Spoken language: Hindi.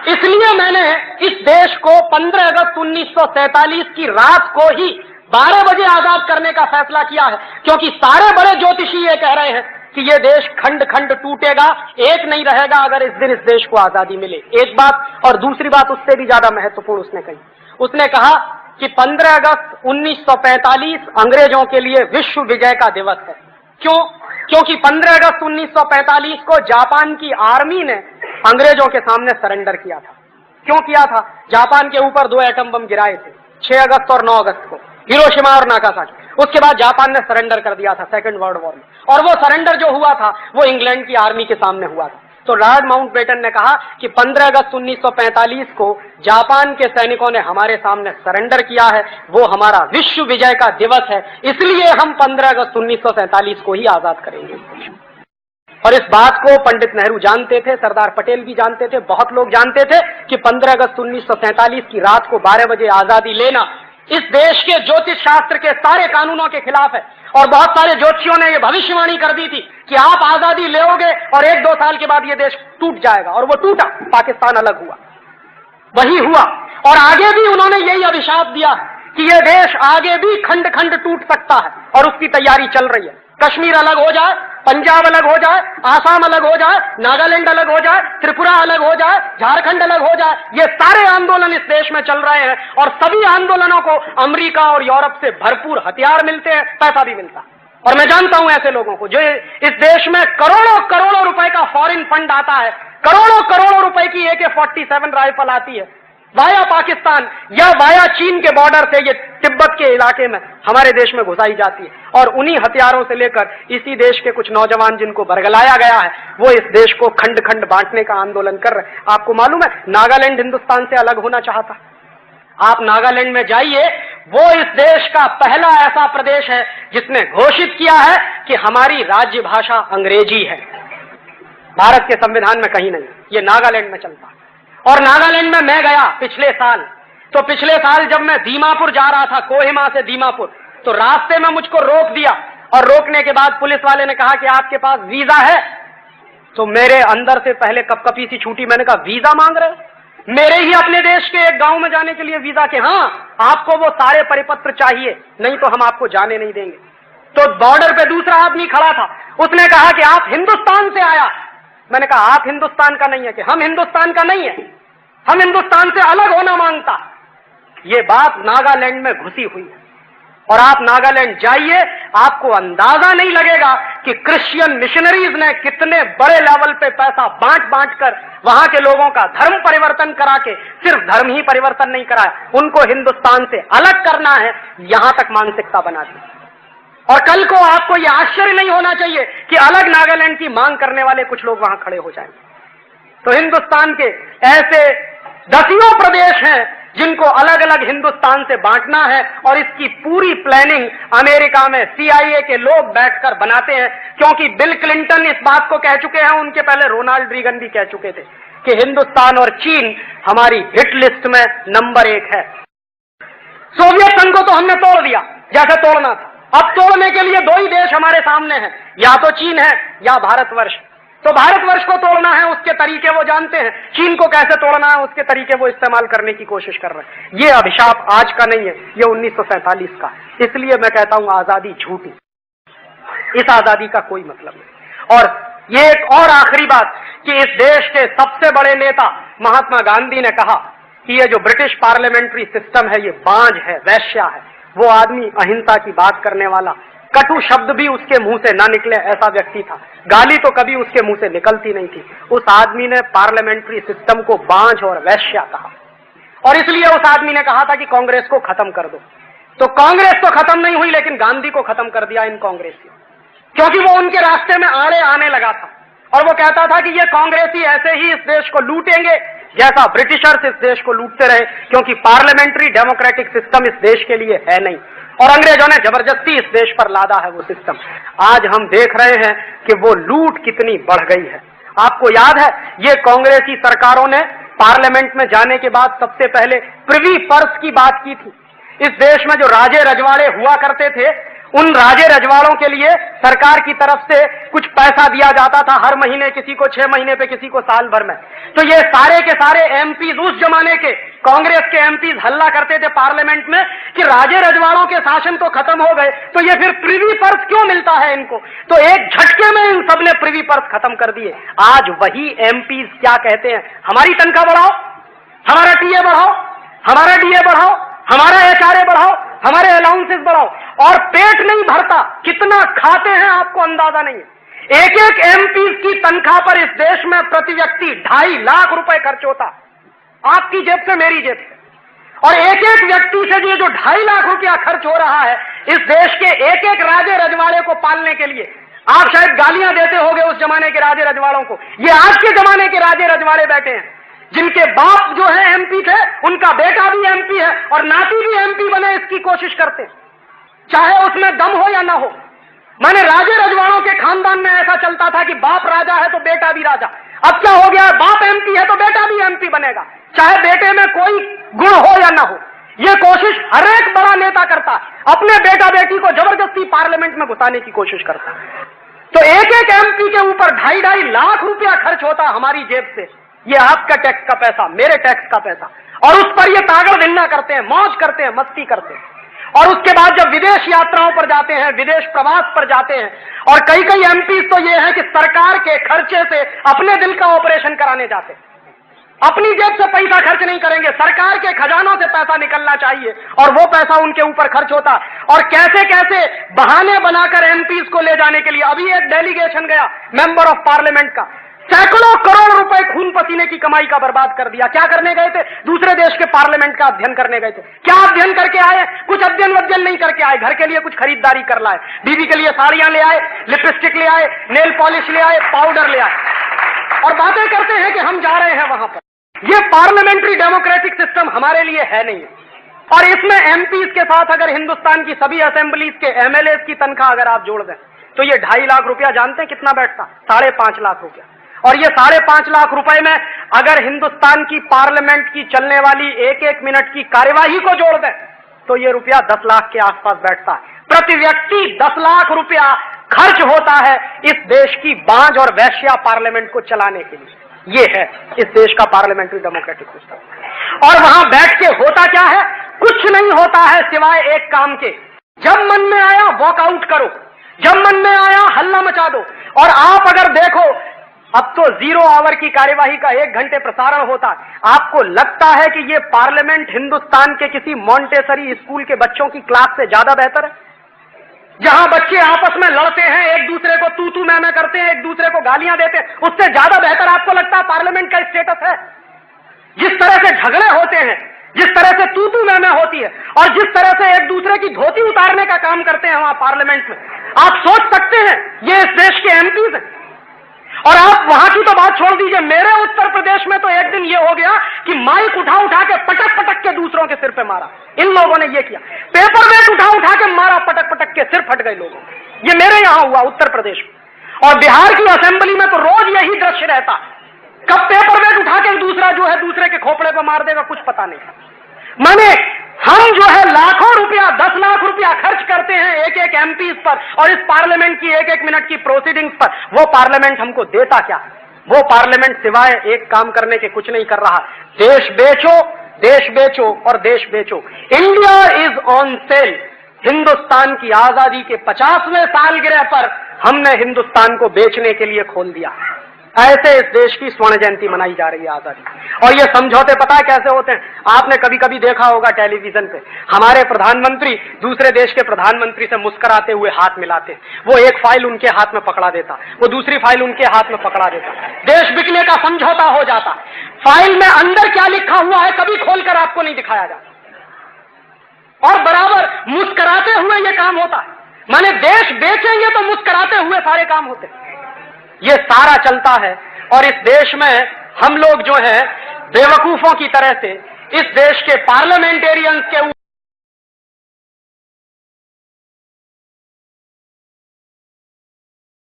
इसलिए मैंने इस देश को 15 अगस्त 1947 की रात को ही 12 बजे आजाद करने का फैसला किया है, क्योंकि सारे बड़े ज्योतिषी ये कह रहे हैं कि ये देश खंड खंड टूटेगा, एक नहीं रहेगा अगर इस दिन इस देश को आजादी मिले। एक बात, और दूसरी बात उससे भी ज्यादा महत्वपूर्ण उसने कही। उसने कहा कि 15 अगस्त 1945 अंग्रेजों के लिए विश्व विजय का दिवस है। क्यों? क्योंकि 15 अगस्त 1945 को जापान की आर्मी ने अंग्रेजों के सामने सरेंडर किया था। क्यों किया था? जापान के ऊपर 2 एटम बम गिराए थे 6 अगस्त और 9 अगस्त को, हिरोशिमा और नागासाकी। उसके बाद जापान ने सरेंडर कर दिया था सेकेंड वर्ल्ड वॉर में, और वो सरेंडर जो हुआ था वो इंग्लैंड की आर्मी के सामने हुआ था। तो लॉर्ड माउंटबेटन ने कहा कि 15 अगस्त 1945 को जापान के सैनिकों ने हमारे सामने सरेंडर किया है, वो हमारा विश्व विजय का दिवस है, इसलिए हम 15 अगस्त 1947 को ही आजाद करेंगे। और इस बात को पंडित नेहरू जानते थे, सरदार पटेल भी जानते थे, बहुत लोग जानते थे कि 15 अगस्त 1947 की रात को 12 बजे आजादी लेना इस देश के ज्योतिष शास्त्र के सारे कानूनों के खिलाफ है। और बहुत सारे ज्योतिषियों ने यह भविष्यवाणी कर दी थी कि आप आजादी लेोगे और 1-2 साल के बाद यह देश टूट जाएगा, और वो टूटा, पाकिस्तान अलग हुआ। वही हुआ, और आगे भी उन्होंने यही अभिशाप दिया कि यह देश आगे भी खंड खंड टूट सकता है, और उसकी तैयारी चल रही है। कश्मीर अलग हो जाए, पंजाब अलग हो जाए, आसाम अलग हो जाए, नागालैंड अलग हो जाए, त्रिपुरा अलग हो जाए, झारखंड अलग हो जाए, ये सारे आंदोलन इस देश में चल रहे हैं, और सभी आंदोलनों को अमेरिका और यूरोप से भरपूर हथियार मिलते हैं, पैसा भी मिलता है। और मैं जानता हूं ऐसे लोगों को जो इस देश में करोड़ों करोड़ों रुपए का फॉरेन फंड आता है, करोड़ों करोड़ों रुपए की AK-47 राइफल आती है वाया पाकिस्तान या वाया चीन के बॉर्डर से, ये तिब्बत के इलाके में हमारे देश में घुसाई जाती है, और उन्हीं हथियारों से लेकर इसी देश के कुछ नौजवान जिनको बरगलाया गया है, वो इस देश को खंड खंड बांटने का आंदोलन कर रहे हैं। आपको मालूम है नागालैंड हिंदुस्तान से अलग होना चाहता। आप नागालैंड में जाइए, वो इस देश का पहला ऐसा प्रदेश है जिसने घोषित किया है कि हमारी राज्य भाषा अंग्रेजी है। भारत के संविधान में कहीं नहीं, ये नागालैंड में चलता है। और नागालैंड में मैं गया पिछले साल, तो पिछले साल जब मैं दीमापुर जा रहा था, कोहिमा से दीमापुर, तो रास्ते में मुझको रोक दिया, और रोकने के बाद पुलिस वाले ने कहा कि आपके पास वीजा है? तो मेरे अंदर से पहले कपकपी सी छूटी, मैंने कहा वीजा मांग रहे हो? मेरे ही अपने देश के एक गांव में जाने के लिए वीजा के? हाँ, आपको वो सारे परिपत्र चाहिए, नहीं तो हम आपको जाने नहीं देंगे। तो बॉर्डर पे दूसरा आदमी खड़ा था, उसने कहा कि आप हिंदुस्तान से आया? मैंने कहा आप हिंदुस्तान का नहीं है? कि हम हिंदुस्तान का नहीं है, हम हिंदुस्तान से अलग होना मांगता। ये बात नागालैंड में घुसी हुई है, और आप नागालैंड जाइए, आपको अंदाजा नहीं लगेगा कि क्रिश्चियन मिशनरीज ने कितने बड़े लेवल पे पैसा बांट बांट कर वहां के लोगों का धर्म परिवर्तन करा के, सिर्फ धर्म ही परिवर्तन नहीं कराया, उनको हिंदुस्तान से अलग करना है, यहां तक मानसिकता बना दी। और कल को आपको यह आश्चर्य नहीं होना चाहिए कि अलग नागालैंड की मांग करने वाले कुछ लोग वहां खड़े हो जाएंगे। तो हिंदुस्तान के ऐसे दसियों प्रदेश हैं जिनको अलग अलग हिंदुस्तान से बांटना है, और इसकी पूरी प्लानिंग अमेरिका में CIA के लोग बैठकर बनाते हैं, क्योंकि बिल क्लिंटन इस बात को कह चुके हैं, उनके पहले रोनाल्ड रीगन भी कह चुके थे कि हिंदुस्तान और चीन हमारी हिट लिस्ट में नंबर 1 है। सोवियत संघ को तो हमने तोड़ दिया जैसे तोड़ना था, अब तोड़ने के लिए 2 ही देश हमारे सामने हैं, या तो चीन है या भारतवर्ष। तो भारतवर्ष को तोड़ना है, उसके तरीके वो जानते हैं, चीन को कैसे तोड़ना है उसके तरीके वो इस्तेमाल करने की कोशिश कर रहे हैं। ये अभिशाप आज का नहीं है, ये 1947 का है। इसलिए मैं कहता हूं आजादी झूठी, इस आजादी का कोई मतलब नहीं। और ये एक और आखिरी बात कि इस देश के सबसे बड़े नेता महात्मा गांधी ने कहा कि ये जो ब्रिटिश पार्लियामेंट्री सिस्टम है ये बांझ है, वैश्या है। वो आदमी अहिंसा की बात करने वाला, कटु शब्द भी उसके मुंह से ना निकले ऐसा व्यक्ति था, गाली तो कभी उसके मुंह से निकलती नहीं थी। उस आदमी ने पार्लियामेंट्री सिस्टम को बांझ और वैश्या कहा, और इसलिए उस आदमी ने कहा था कि कांग्रेस को खत्म कर दो। तो कांग्रेस तो खत्म नहीं हुई, लेकिन गांधी को खत्म कर दिया इन कांग्रेसियों, क्योंकि वो उनके रास्ते में आड़े आने लगा था, और वो कहता था कि ये कांग्रेसी ऐसे ही इस देश को लूटेंगे जैसा ब्रिटिशर्स इस देश को लूटते रहे, क्योंकि पार्लियामेंट्री डेमोक्रेटिक सिस्टम इस देश के लिए है नहीं, और अंग्रेजों ने जबरदस्ती इस देश पर लादा है वो सिस्टम। आज हम देख रहे हैं कि वो लूट कितनी बढ़ गई है। आपको याद है ये कांग्रेसी सरकारों ने पार्लियामेंट में जाने के बाद सबसे पहले प्रिवी पर्स की बात की थी। इस देश में जो राजे रजवाड़े हुआ करते थे उन राजे रजवाड़ों के लिए सरकार की तरफ से कुछ पैसा दिया जाता था हर महीने, किसी को 6 महीने पे, किसी को साल भर में। तो ये सारे के सारे एमपीज, उस जमाने के कांग्रेस के एमपीज हल्ला करते थे पार्लियामेंट में कि राजे रजवाड़ों के शासन तो खत्म हो गए, तो ये फिर प्रिवी पर्स क्यों मिलता है इनको? तो एक झटके में इन सबने प्रिवी पर्स खत्म कर दिए। आज वही एमपीज क्या कहते हैं, हमारी तनख्वाह बढ़ाओ, हमारा टीए बढ़ाओ, हमारा डीए बढ़ाओ, हमारा एचआरए बढ़ाओ, हमारे अलाउंसेस बढ़ाओ, और पेट नहीं भरता, कितना खाते हैं आपको अंदाजा नहीं है। एक एक एमपी की तनख्वाह पर इस देश में प्रति व्यक्ति 2.5 लाख रुपए खर्च होता, आपकी जेब से, मेरी जेब से। और एक एक व्यक्ति से जो 2.5 लाख रुपया खर्च हो रहा है इस देश के एक एक राजे रजवाड़े को पालने के लिए। आप शायद गालियां देते होंगे उस जमाने के राजे रजवाड़ों को, ये आज के जमाने के राजे रजवाड़े बैठे हैं, जिनके बाप जो है एमपी थे, उनका बेटा भी एमपी है और नाती भी एमपी बने, इसकी कोशिश करते हैं, चाहे उसमें दम हो या ना हो। माने राजे रजवाड़ों के खानदान में ऐसा चलता था कि बाप राजा है तो बेटा भी राजा। अब क्या हो गया है, बाप एमपी है तो बेटा भी एमपी बनेगा, चाहे बेटे में कोई गुण हो या ना हो। यह कोशिश हर एक बड़ा नेता करता है, अपने बेटा बेटी को जबरदस्ती पार्लियामेंट में घुसाने की कोशिश करता है। तो एक एक एमपी के ऊपर 2.5 लाख रुपया खर्च होता हमारी जेब से। ये आपका टैक्स का पैसा, मेरे टैक्स का पैसा, और उस पर ये तागड़ धिन्ना करते हैं, मौज करते हैं, मस्ती करते हैं। और उसके बाद जब विदेश यात्राओं पर जाते हैं, विदेश प्रवास पर जाते हैं, और कई कई एमपी तो ये है कि सरकार के खर्चे से अपने दिल का ऑपरेशन कराने जाते हैं, अपनी जेब से पैसा खर्च नहीं करेंगे, सरकार के खजानों से पैसा निकलना चाहिए और वो पैसा उनके ऊपर खर्च होता। और कैसे कैसे बहाने बनाकर एमपीज को ले जाने के लिए। अभी एक डेलीगेशन गया मेंबर ऑफ पार्लियामेंट का, सैकड़ों करोड़ रुपए खून पसीने की कमाई का बर्बाद कर दिया। क्या करने गए थे? दूसरे देश के पार्लियामेंट का अध्ययन करने गए थे। क्या अध्ययन करके आए? कुछ अध्ययन वध्ययन नहीं करके आए, घर के लिए कुछ खरीदारी कर लाए, बीवी के लिए साड़ियां ले आए, लिपस्टिक ले आए, नेल पॉलिश ले आए, पाउडर ले आए, और बातें करते हैं कि हम जा रहे हैं वहां पर। यह पार्लियामेंट्री डेमोक्रेटिक सिस्टम हमारे लिए है नहीं। और इसमें एमपीज के साथ अगर हिंदुस्तान की सभी असेंबलीज के एमएलएज की तनख्वाह अगर आप जोड़ दें तो ये 2.5 लाख रुपया, जानते हैं कितना बैठता? 5.5 लाख रुपया। और ये 5.5 लाख रुपए में अगर हिंदुस्तान की पार्लियामेंट की चलने वाली एक एक मिनट की कार्यवाही को जोड़ दें तो ये रुपया 10 लाख के आसपास बैठता है। प्रति व्यक्ति 10 लाख रुपया खर्च होता है इस देश की बांझ और वैश्या पार्लियामेंट को चलाने के लिए। ये है इस देश का पार्लियामेंट्री डेमोक्रेटिक सिस्टम। और वहां बैठ के होता क्या है? कुछ नहीं होता है सिवाय एक काम के, जब मन में आया वॉकआउट करो, जब मन में आया हल्ला मचा दो। और आप अगर देखो, अब तो 0 आवर की कार्यवाही का 1 घंटे प्रसारण होता है। आपको लगता है कि ये पार्लियामेंट हिंदुस्तान के किसी मॉन्टेसरी स्कूल के बच्चों की क्लास से ज्यादा बेहतर है, जहां बच्चे आपस में लड़ते हैं, एक दूसरे को तू मैं करते हैं, एक दूसरे को गालियां देते हैं, उससे ज्यादा बेहतर आपको लगता है पार्लियामेंट का स्टेटस है? जिस तरह से झगड़े होते हैं, जिस तरह से तू मैं होती है, और जिस तरह से एक दूसरे की धोती उतारने का काम करते हैं वहां पार्लियामेंट में, आप सोच सकते हैं ये इस देश के एमपीज हैं। और आप वहां की तो बात छोड़ दीजिए, मेरे उत्तर प्रदेश में तो एक दिन ये हो गया कि माइक उठा के पटक के दूसरों के सिर पे मारा। इन लोगों ने ये किया, पेपर वेट उठा के मारा, पटक के सिर फट गए लोगों। ये मेरे यहां हुआ उत्तर प्रदेश में। और बिहार की असेंबली में तो रोज यही दृश्य रहता, कब पेपर वेट उठा के दूसरा जो है दूसरे के खोपड़े पर मार देगा, कुछ पता नहीं। माने हम जो है लाखों रुपया, 10 लाख रुपया खर्च करते हैं एक एक एमपीज पर, और इस पार्लियामेंट की एक एक मिनट की प्रोसीडिंग्स पर। वो पार्लियामेंट हमको देता क्या? वो पार्लियामेंट सिवाय एक काम करने के कुछ नहीं कर रहा। देश बेचो और देश बेचो। India is on sale. Hindustan की आजादी के 50वें सालगिरह पर हमने हिंदुस्तान को बेचने के लिए खोल दिया। ऐसे इस देश की स्वर्ण जयंती मनाई जा रही है, आजादी। और ये समझौते पता है कैसे होते हैं? आपने कभी कभी देखा होगा टेलीविजन पे, हमारे प्रधानमंत्री दूसरे देश के प्रधानमंत्री से मुस्कुराते हुए हाथ मिलाते, वो एक फाइल उनके हाथ में पकड़ा देता, वो दूसरी फाइल उनके हाथ में पकड़ा देता, देश बिकने का समझौता हो जाता। फाइल में अंदर क्या लिखा हुआ है कभी खोलकर आपको नहीं दिखाया जाता, और बराबर मुस्कुराते हुए ये काम होता है। माने देश बेचेंगे तो मुस्कुराते हुए सारे काम होते हैं। ये सारा चलता है, और इस देश में हम लोग जो है बेवकूफों की तरह से इस देश के पार्लियामेंटेरियंस के